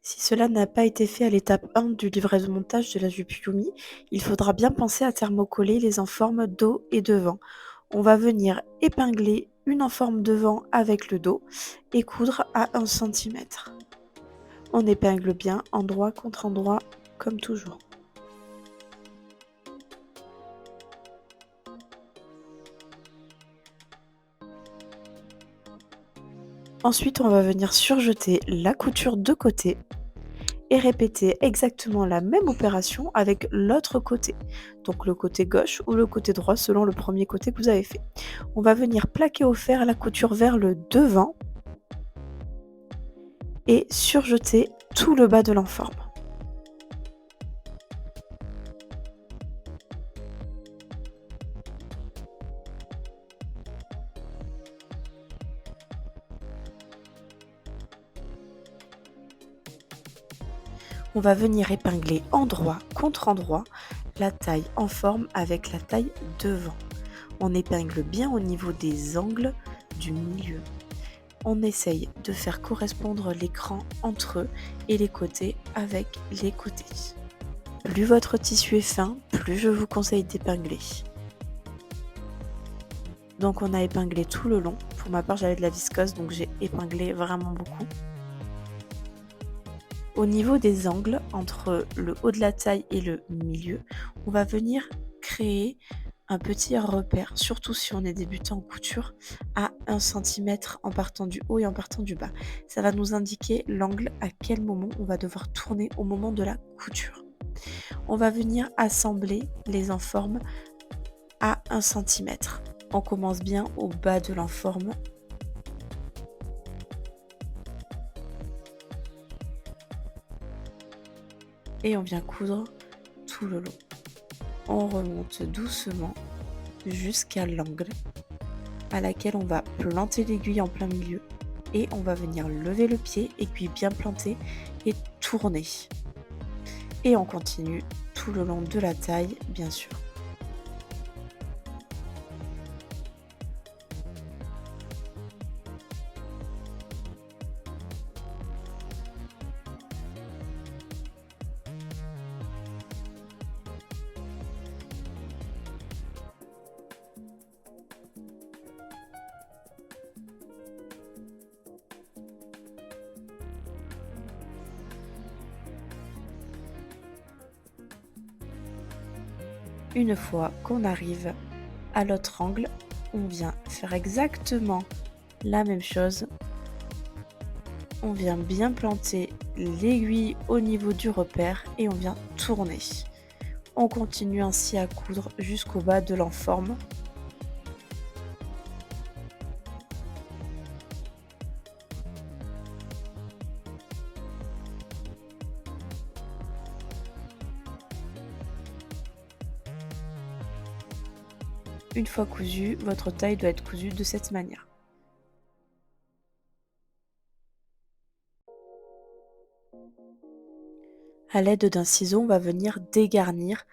Si cela n'a pas été fait à l'étape 1 du livret de montage de la jupe Yumi, il faudra bien penser à thermocoller les enformes dos et devant. On va venir épingler une enforme devant avec le dos et coudre à 1 cm. On épingle bien endroit contre endroit comme toujours. Ensuite, on va venir surjeter la couture de côté et répéter exactement la même opération avec l'autre côté, donc le côté gauche ou le côté droit selon le premier côté que vous avez fait. On va venir plaquer au fer la couture vers le devant et surjeter tout le bas de l'enforme. On va venir épingler endroit contre endroit la taille en forme avec la taille devant. On épingle bien au niveau des angles du milieu. On essaye de faire correspondre l'écran entre eux et les côtés avec les côtés. Plus votre tissu est fin, plus je vous conseille d'épingler. Donc on a épinglé tout le long. Pour ma part, j'avais de la viscose, donc j'ai épinglé vraiment beaucoup. Au niveau des angles, entre le haut de la taille et le milieu, on va venir créer un petit repère, surtout si on est débutant en couture, à 1 cm en partant du haut et en partant du bas. Ça va nous indiquer l'angle à quel moment on va devoir tourner au moment de la couture. On va venir assembler les enformes à 1 cm. On commence bien au bas de l'enforme. Et on vient coudre tout le long. On remonte doucement jusqu'à l'angle à laquelle on va planter l'aiguille en plein milieu et on va venir lever le pied, aiguille bien plantée et tourner. Et on continue tout le long de la taille, bien sûr. Une fois qu'on arrive à l'autre angle, on vient faire exactement la même chose. On vient bien planter l'aiguille au niveau du repère et on vient tourner. On continue ainsi à coudre jusqu'au bas de l'enforme. Une fois cousu, votre taille doit être cousue de cette manière. À l'aide d'un ciseau, on va venir dégarnir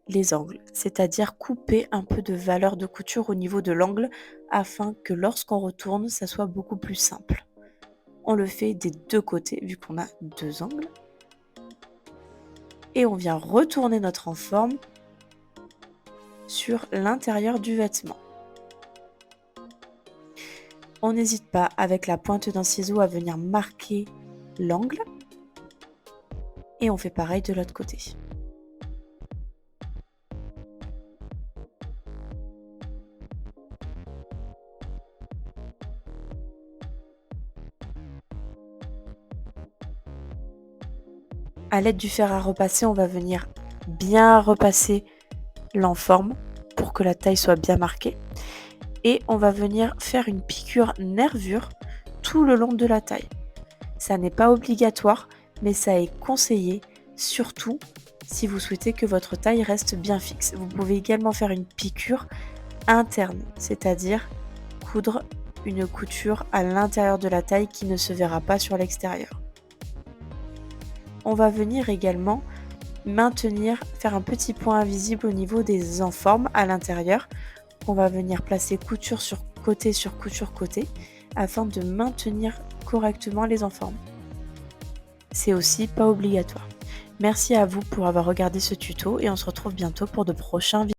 les angles, c'est-à-dire couper un peu de valeur de couture au niveau de l'angle afin que lorsqu'on retourne, ça soit beaucoup plus simple. On le fait des deux côtés vu qu'on a deux angles. Et on vient retourner notre enforme sur l'intérieur du vêtement. On n'hésite pas avec la pointe d'un ciseau à venir marquer l'angle. Et on fait pareil de l'autre côté. À l'aide du fer à repasser, on va venir bien repasser l'enforme pour que la taille soit bien marquée. Et on va venir faire une piqûre nervure tout le long de la taille. Ça n'est pas obligatoire, mais ça est conseillé, surtout si vous souhaitez que votre taille reste bien fixe. Vous pouvez également faire une piqûre interne, c'est-à-dire coudre une couture à l'intérieur de la taille qui ne se verra pas sur l'extérieur. On va venir également faire un petit point invisible au niveau des enformes à l'intérieur. On va venir placer couture sur côté afin de maintenir correctement les enformes. C'est aussi pas obligatoire. Merci à vous pour avoir regardé ce tuto et on se retrouve bientôt pour de prochains vidéos.